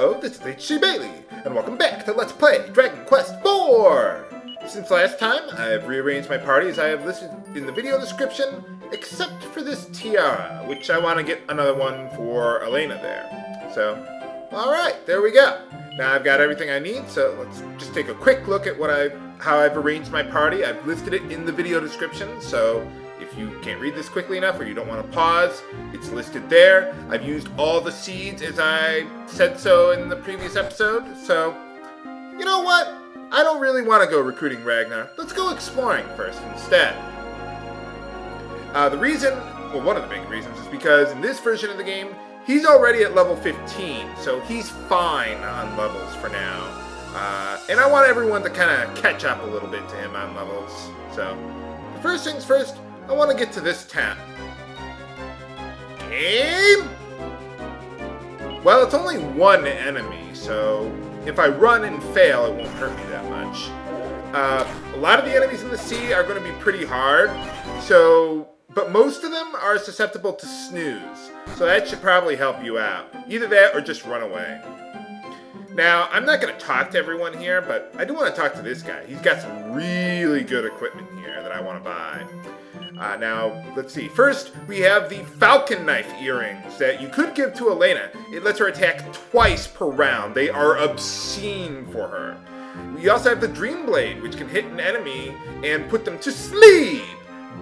Hello, this is H.C. Bailey, and welcome back to Let's Play Dragon Quest IV! Since last time, I've rearranged my party as I have listed in the video description, except for this Tiara, which I want to get another one for Alena there. So, alright, there we go. Now I've got everything I need, so let's just take a quick look at how I've arranged my party. I've listed it in the video description, so if you can't read this quickly enough or you don't want to pause, it's listed there. I've used all the seeds as I said so in the previous episode, so you know what? I don't really want to go recruiting Ragnar. Let's go exploring first instead. One of the big reasons is because in this version of the game, he's already at level 15, so he's fine on levels for now. And I want everyone to kind of catch up a little bit to him on levels. So, first things first, I want to get to this town. Game? Well, it's only one enemy, so if I run and fail, it won't hurt me that much. A lot of the enemies in the sea are going to be pretty hard, but most of them are susceptible to snooze, so that should probably help you out. Either that or just run away. Now, I'm not going to talk to everyone here, but I do want to talk to this guy. He's got some really good equipment here that I want to buy. Now, let's see. First, we have the Falcon Knife earrings that you could give to Alena. It lets her attack twice per round. They are obscene for her. We also have the Dream Blade, which can hit an enemy and put them to sleep.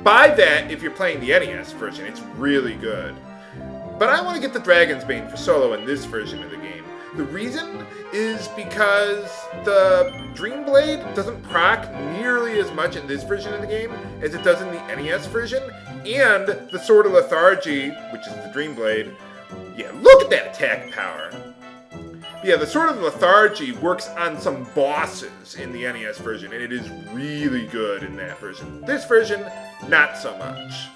Buy that if you're playing the NES version. It's really good. But I want to get the Dragon's Bane for solo in this version of the game. The reason is because the Dream Blade doesn't proc nearly as much in this version of the game as it does in the NES version, and the Sword of Lethargy, which is the Dream Blade, yeah, look at that attack power. Yeah, the Sword of Lethargy works on some bosses in the NES version, and it is really good in that version. This version, not so much.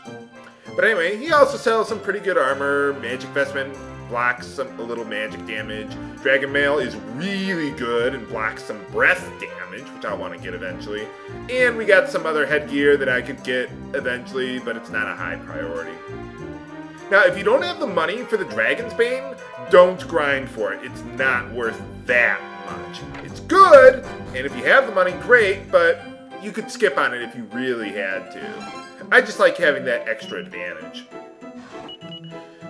But anyway, he also sells some pretty good armor, magic vestment, blocks a little magic damage. Dragon Mail is really good and blocks some breath damage, which I want to get eventually. And we got some other headgear that I could get eventually, but it's not a high priority. Now, if you don't have the money for the Dragon's Bane, don't grind for it. It's not worth that much. It's good, and if you have the money, great, but you could skip on it if you really had to. I just like having that extra advantage.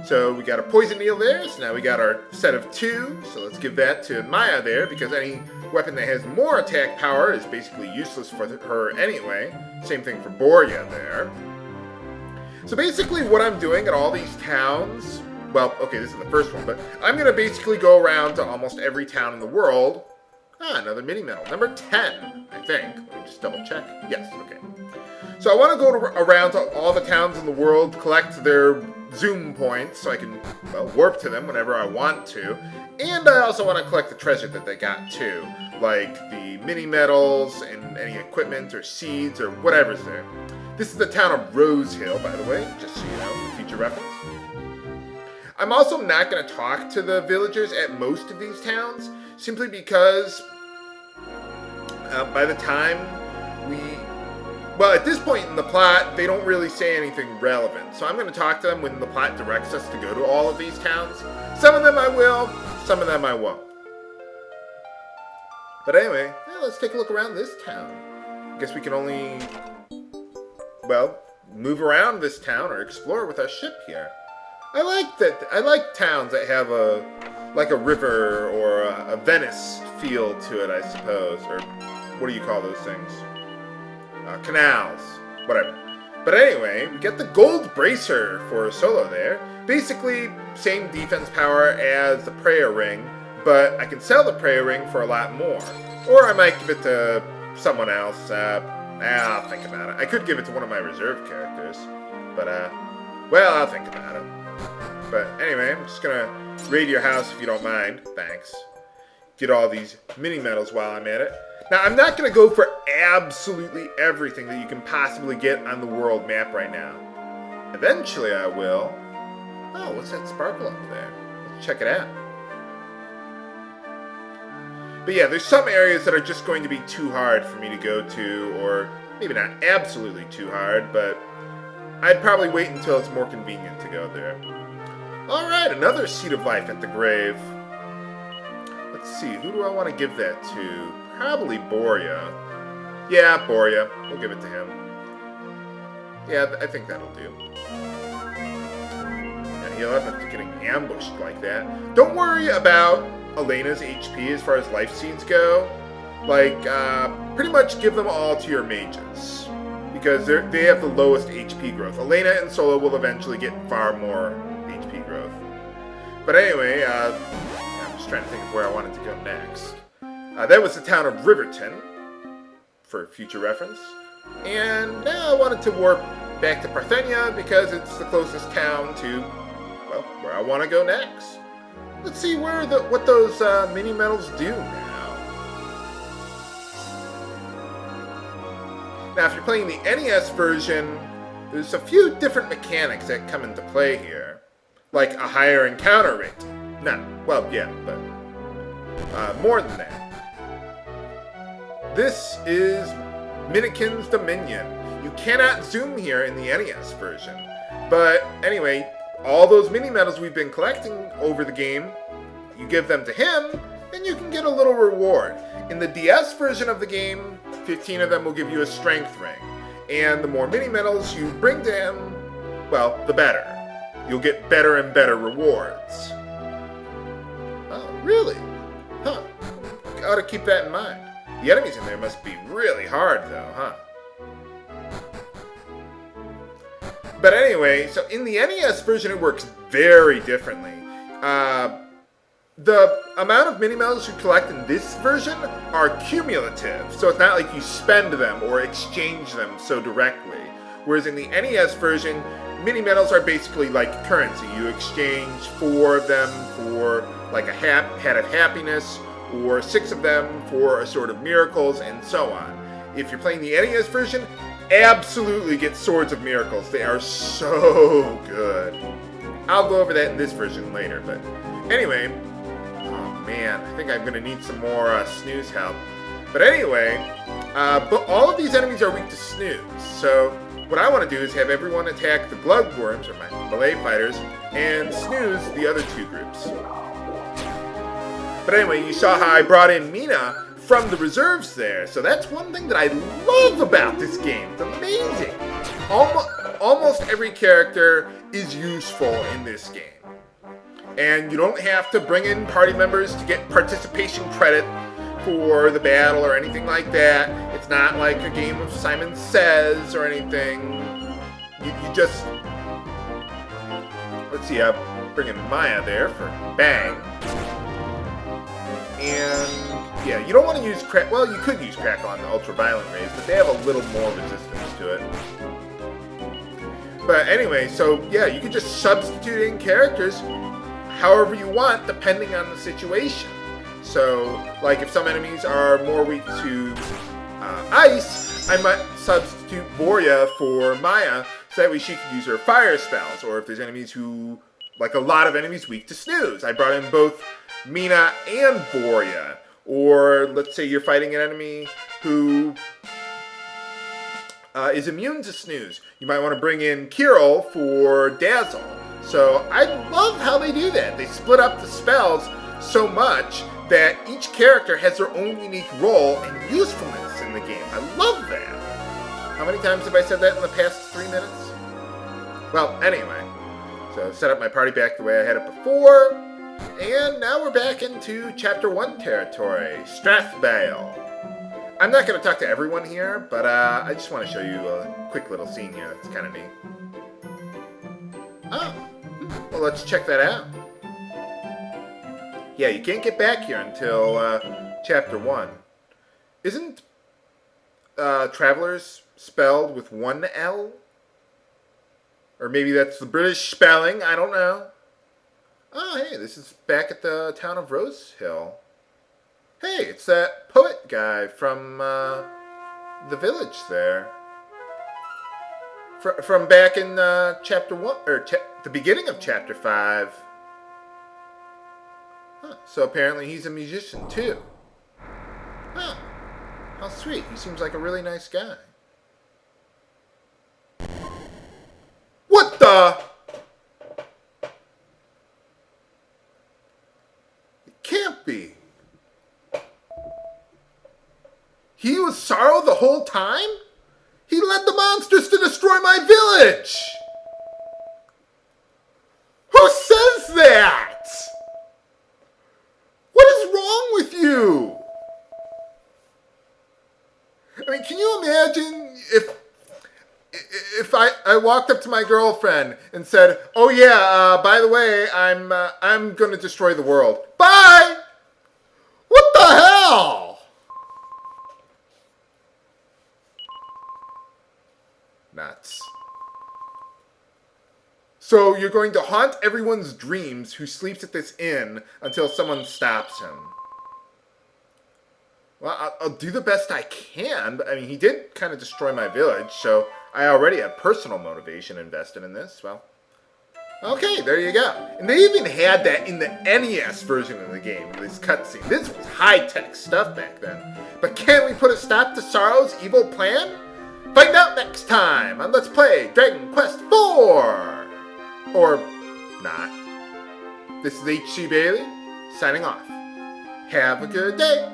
So we got a poison needle there, so now we got our set of 2, so let's give that to Maya there, because any weapon that has more attack power is basically useless for her anyway. Same thing for Borya there. So basically what I'm doing at all these towns, well, okay, this is the first one, but I'm going to basically go around to almost every town in the world. Another mini medal, number 10, I think. Let me just double check. Yes, okay. So I want to go around to all the towns in the world, collect their zoom points so I can, well, warp to them whenever I want to. And I also want to collect the treasure that they got too, like the mini medals and any equipment or seeds or whatever's there. This is the town of Rose Hill, by the way, just so you know, for future reference. I'm also not going to talk to the villagers at most of these towns, simply because by the time at this point in the plot, they don't really say anything relevant. So I'm going to talk to them when the plot directs us to go to all of these towns. Some of them I will, some of them I won't. But anyway, let's take a look around this town. I guess we can only, well, move around this town or explore with our ship here. I like towns that have like a river or a Venice feel to it, I suppose. Or what do you call those things? Canals, whatever. But anyway, we get the gold bracer for solo there. Basically, same defense power as the prayer ring, but I can sell the prayer ring for a lot more. Or I might give it to someone else. I'll think about it. I could give it to one of my reserve characters, but well, I'll think about it. But anyway, I'm just gonna raid your house if you don't mind. Thanks. Get all these mini medals while I'm at it. Now, I'm not going to go for absolutely everything that you can possibly get on the world map right now. Eventually, I will. Oh, what's that sparkle up there? Let's check it out. But yeah, there's some areas that are just going to be too hard for me to go to, or maybe not absolutely too hard, but I'd probably wait until it's more convenient to go there. Alright, another Seed of Life at the grave. let's see. Who do I want to give that to? Probably Borya. Yeah, Borya. We'll give it to him. Yeah, I think that'll do. And he'll have to getting ambushed like that. Don't worry about Alena's HP as far as life seeds go. Like, pretty much give them all to your mages. Because they have the lowest HP growth. Alena and Solo will eventually get far more HP growth. But anyway, I'm just trying to think of where I wanted to go next. That was the town of Riverton, for future reference. And now I wanted to warp back to Parthenia because it's the closest town to, well, where I want to go next. Let's see what those mini medals do now. Now, if you're playing the NES version, there's a few different mechanics that come into play here, like a higher encounter rate. No, well, yeah, but more than that. This is Minikin's Dominion. You cannot zoom here in the NES version. But anyway, all those mini medals we've been collecting over the game, you give them to him, and you can get a little reward. In the DS version of the game, 15 of them will give you a strength ring. And the more mini medals you bring to him, well, the better. You'll get better and better rewards. Oh, really? Huh. Ought to keep that in mind. The enemies in there must be really hard, though, huh? But anyway, so in the NES version, it works very differently. The amount of mini medals you collect in this version are cumulative, so it's not like you spend them or exchange them so directly. Whereas in the NES version, mini medals are basically like currency. You exchange 4 of them for like a hat of happiness, or 6 of them for a Sword of Miracles, and so on. If you're playing the NES version, absolutely get Swords of Miracles. They are so good. I'll go over that in this version later, but anyway, oh man, I think I'm going to need some more snooze help. But anyway, but all of these enemies are weak to snooze, so what I want to do is have everyone attack the Glugworms, or my melee fighters, and snooze the other 2 groups. But anyway, you saw how I brought in Meena from the reserves there. So that's one thing that I love about this game. It's amazing. Almost every character is useful in this game. And you don't have to bring in party members to get participation credit for the battle or anything like that. It's not like a game of Simon Says or anything. You just... Let's see, I'm bringing Maya there for bang. And, yeah, you don't want to use crack. Well, you could use Crackle on the ultraviolet rays, but they have a little more resistance to it. But anyway, so, yeah, you can just substitute in characters however you want, depending on the situation. So, like, if some enemies are more weak to ice, I might substitute Borya for Maya, so that way she can use her fire spells. Or if there's enemies who, like a lot of enemies, weak to snooze, I brought in both Meena and Borya. Or let's say you're fighting an enemy who is immune to snooze. You might want to bring in Kiryl for Dazzle. So I love how they do that. They split up the spells so much that each character has their own unique role and usefulness in the game. I love that. How many times have I said that in the past 3 minutes? Well, anyway. So set up my party back the way I had it before. And now we're back into Chapter 1 territory, Strathbale. I'm not going to talk to everyone here, but I just want to show you a quick little scene here that's kind of neat. Oh, well, let's check that out. Yeah, you can't get back here until Chapter 1. Isn't Travelers spelled with 1 L? Or maybe that's the British spelling, I don't know. Oh, hey, this is back at the town of Rose Hill. Hey, it's that poet guy from the village there. From back in Chapter 1, or the beginning of Chapter 5. Huh, so apparently he's a musician too. Huh, how sweet. He seems like a really nice guy. What the? It can't be. He was Psaro the whole time? He led the monsters to destroy my village! Who says that? What is wrong with you? I mean, can you imagine if I walked up to my girlfriend and said, "Oh yeah, by the way, I'm going to destroy the world. Bye." What the hell? Nuts. So you're going to haunt everyone's dreams who sleeps at this inn until someone stops him. Well, I'll do the best I can, but I mean, he did kind of destroy my village, so I already have personal motivation invested in this. Well, okay, there you go. And they even had that in the NES version of the game, this cutscene. This was high-tech stuff back then. But can we put a stop to Psaro's evil plan? Find out next time on Let's Play Dragon Quest IV! Or not. This is HC Bailey, signing off. Have a good day.